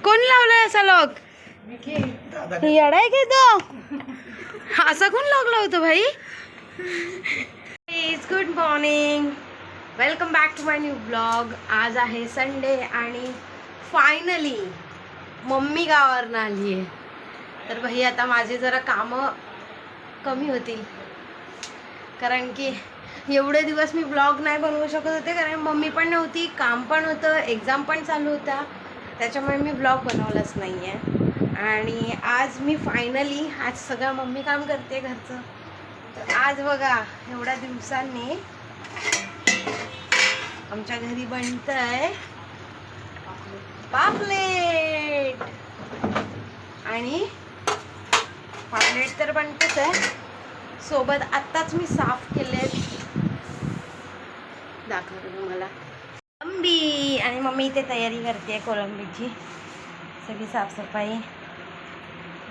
कोण लावलाय असा लॉक? येडाय काय तो? असा कोण लॉक लावतो भाई? Good morning, welcome back to my new blog. आज आहे संडे आणि फायनली मम्मी गावावरनं आली आहे. तर भाई आता माझे जरा कामं कमी होतील, कारण की एवढे दिवस मी ब्लॉग नाही बनवू शकत होते, कारण मम्मी पण नव्हती, काम पण होतं, एक्झाम पण चालू होता, त्याच्यामुळे मी ब्लॉग बनवलाच नाही आहे. आणि आज मी फायनली, आज सगळं मम्मी काम करते घरचं. तर आज बघा एवढ्या दिवसांनी आमच्या घरी बनतंय पापलेट. आणि पापलेट तर बनतच आहे, सोबत आत्ताच मी साफ केलेत, दाखवते तुम्हाला. कोलंबी आणि मम्मी इथे तयारी करते कोलंबीची, सगळी साफसफाई.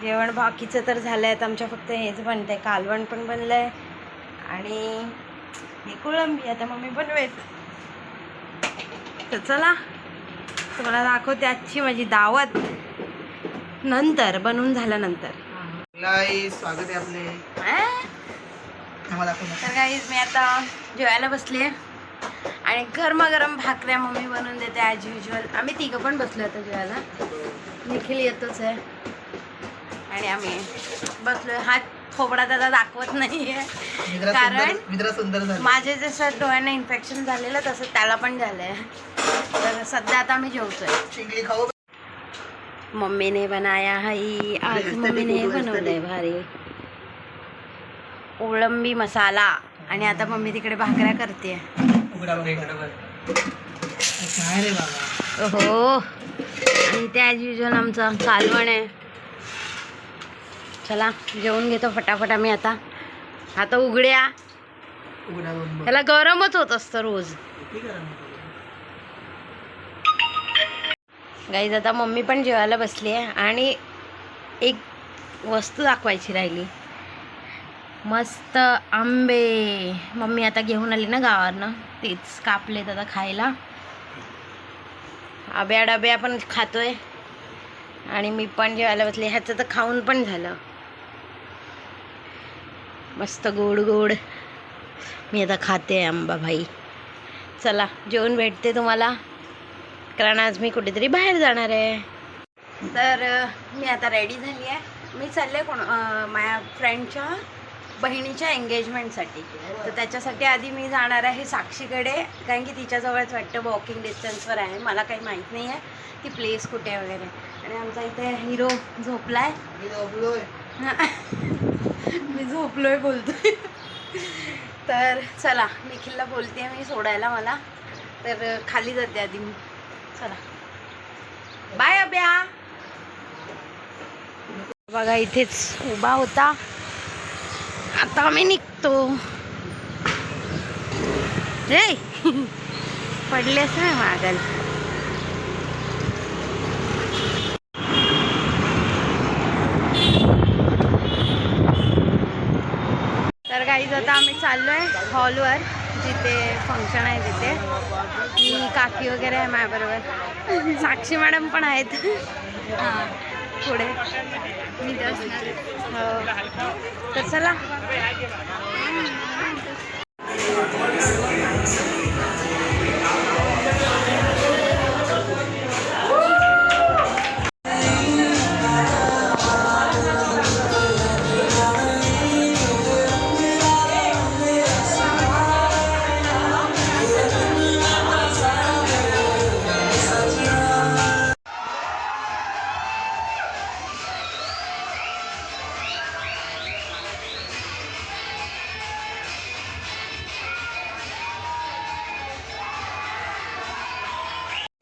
जेवण बाकीचं तर झालं आहे, आमच्या फक्त हेच बनतं आहे, कालवण पण बनलं आहे आणि हे कोलंबी आता मम्मी बनवेल. तर चला तुम्हाला दाखवते आजची माझी दावत नंतर, बनवून झाल्यानंतर. स्वागत आहे आपले. तर गाईज मी आता जेवायला बसले आणि गरमागरम भाकऱ्या मम्मी बनवून देते ॲज युजल. आम्ही तिघं पण बसलो आता जेवायला, निखिल येतोच आहे आणि आम्ही बसलोय. हा थोबडा दादा दाखवत नाही आहे, कारण माझे जसं डोळ्यांना इन्फेक्शन झालेलं तसं त्याला पण झालं आहे. तर सध्या आता आम्ही जेवतोय. मम्मीने बनाया है आज, मम्मीने बनवलंय भारी कोळंबी मसाला. आणि आता मम्मी तिकडे भाकऱ्या करते. हो, आणि ते ॲज युजल आमचं कालवण आहे. चला जेवून घेतो फटाफट आम्ही. आता उघड्या त्याला गरमच होत असतं रोज. गाईज आता मम्मी पण जेवायला बसली आहे आणि एक वस्तू दाखवायची राहिली. मस्त आंबे मम्मी आता घेऊन आली ना गावावरनं, तेच कापलेत आता खायला. आब्या डब्या पण खातोय आणि मी पण जेवायला बसले. ह्याचं तर खाऊन पण झालं, मस्त गोड गोड. मी आता खाते आंबा भाई. चला जेवून भेटते तुम्हाला, कारण आज मी कुठेतरी बाहेर जाणार आहे. तर मी आता रेडी झाली आहे. मी चालले माझ्या फ्रेंडच्या बहिणीच्या एंगेजमेंटसाठी. तर त्याच्यासाठी आधी मी जाणार आहे साक्षीकडे, कारण की तिच्याजवळच वाटतं वॉकिंग डिस्टन्सवर आहे. मला काही माहीत नाही आहे ती प्लेस कुठे वगैरे. आणि आमचा इथे हिरो झोपलाय. मी झोपलोय बोलतोय. तर चला निखिलला बोलते मी सोडायला मला, तर खाली जाते आधी मी. चला बाय अभ्या. बघा इथेच उभा होता, आता आम्ही निघतो. रे पडलेस ना मागल. तर गाईज आता आम्ही चाललो आहे हॉलवर, जिथे फंक्शन आहे तिथे. मी काकी वगैरे आहे माझ्याबरोबर, साक्षी मॅडम पण आहेत पुढे. मी हो, तर चला.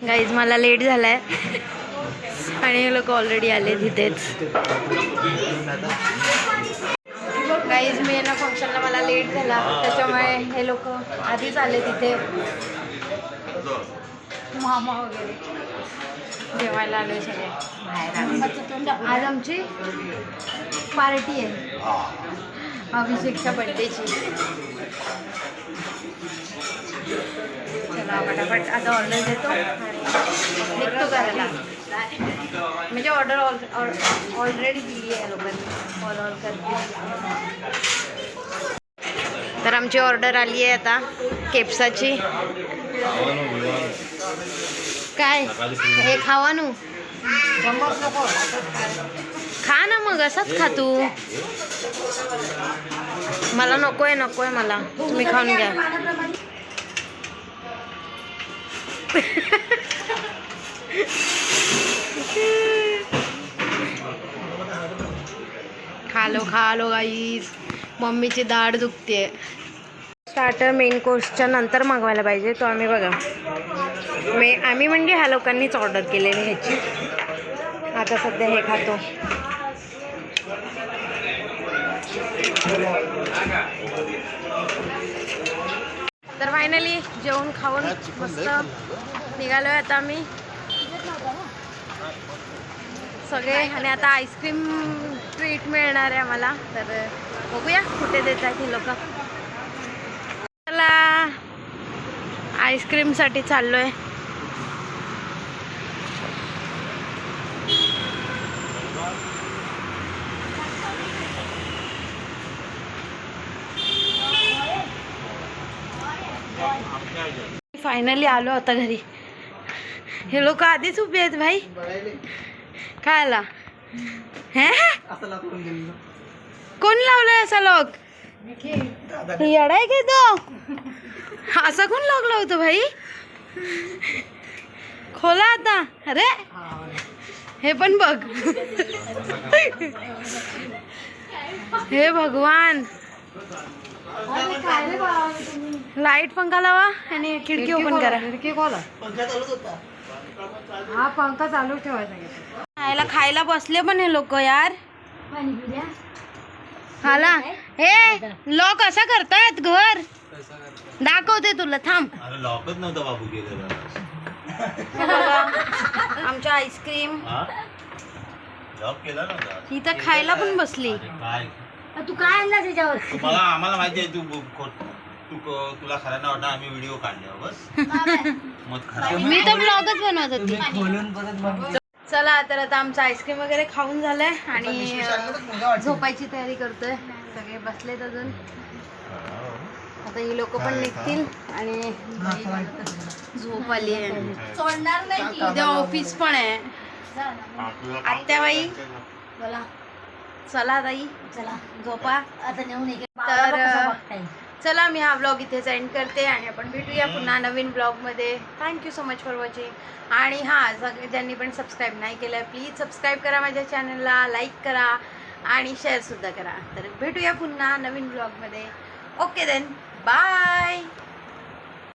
गाईज मला लेट झालाय आणि हे लोक ऑलरेडी आले तिथेच. गाईज मी ना फंक्शनला मला लेट झाला, त्याच्यामुळे हे लोक आधीच आले तिथे. मामा वगैरे जेवायला आले सगळे बाहेर. आज आमची पार्टी आहे अभिषेकच्या बड्डेची. चला पटापट आता ऑर्डर देतो आणि निघतो करायला. म्हणजे ऑर्डर ऑलरेडी दिली आहे लोकांनी. ऑर्डर करते. तर आमची ऑर्डर आली आहे आता केप्साची. काय हे खावा नू, खा ना मग, असंच खा तू. मला नकोय नकोय मला, तुम्ही खाऊन घ्या. खा लो गाईस. मम्मीची दाढ दुखते. स्टार्टर मेन कोर्सच्या नंतर मागवायला पाहिजे तो. आम्ही बघा आम्ही म्हणजे ह्या लोकांनीच ऑर्डर केलेली ह्याची. आता सध्या हे खातो. तर फायनली जेवण खाऊन मस्त निघालोय आता आम्ही सगळे. आणि आता आईस्क्रीम ट्रीट मिळणार आहे आम्हाला. तर बघूया कुठे देत आहेत हे लोक. चला आईस्क्रीमसाठी चाललोय. फायनली आलो आता घरी. हे लोक आधीच उभे आहेत भाई. काय आला हे कोण लावलंय असा लॉक? येडाय काय तो? असा कोण लॉक लावतो भाई? खोला आता. अरे हे पण बघ. हे भगवान. लाईट पंखा लावा आणि खिडकी ओपन करा. खिडकी खोला. हा पंखा चालू ठेवायचा. खायला बसले पण हे लोक यार. हाला हे लॉक असा करतायत घर. दाखवते तुला थांब. लॉकच नव्हतं बाबू केलेलं. आमच्या आईस्क्रीम लॉक केला नव्हता. ही तर खायला पण बसली. काय तू काय आणला त्याच्यावर? आम्हाला माहिती आहे तुला खरं ना वाटतं. आम्ही व्हिडिओ काढले बस. मत खरा. मी तर ब्लॉगच बनवत होती. चला तर आता आमचं आईस्क्रीम वगैरे खाऊन झालंय आणि झोपायची तयारी करतोय. सगळे बसलेत अजून. आता ही लोक पण निघतील आणि झोप आली आहे. उद्या ऑफिस पण आहे. आत्याबाई चला ताई चला झोपा आता नेऊन. तर चला मी हा ब्लॉग इथेच एंड करते आणि आपण भेटूया पुन्हा नवीन ब्लॉगमध्ये. Thank you so much for watching. आणि हां सगळे ज्यांनी पण सबस्क्राईब नाही केलं प्लीज सबस्क्राईब करा माझ्या चॅनलला. लाईक करा आणि शेअरसुद्धा करा. तर भेटूया पुन्हा नवीन ब्लॉगमध्ये. Okay then bye.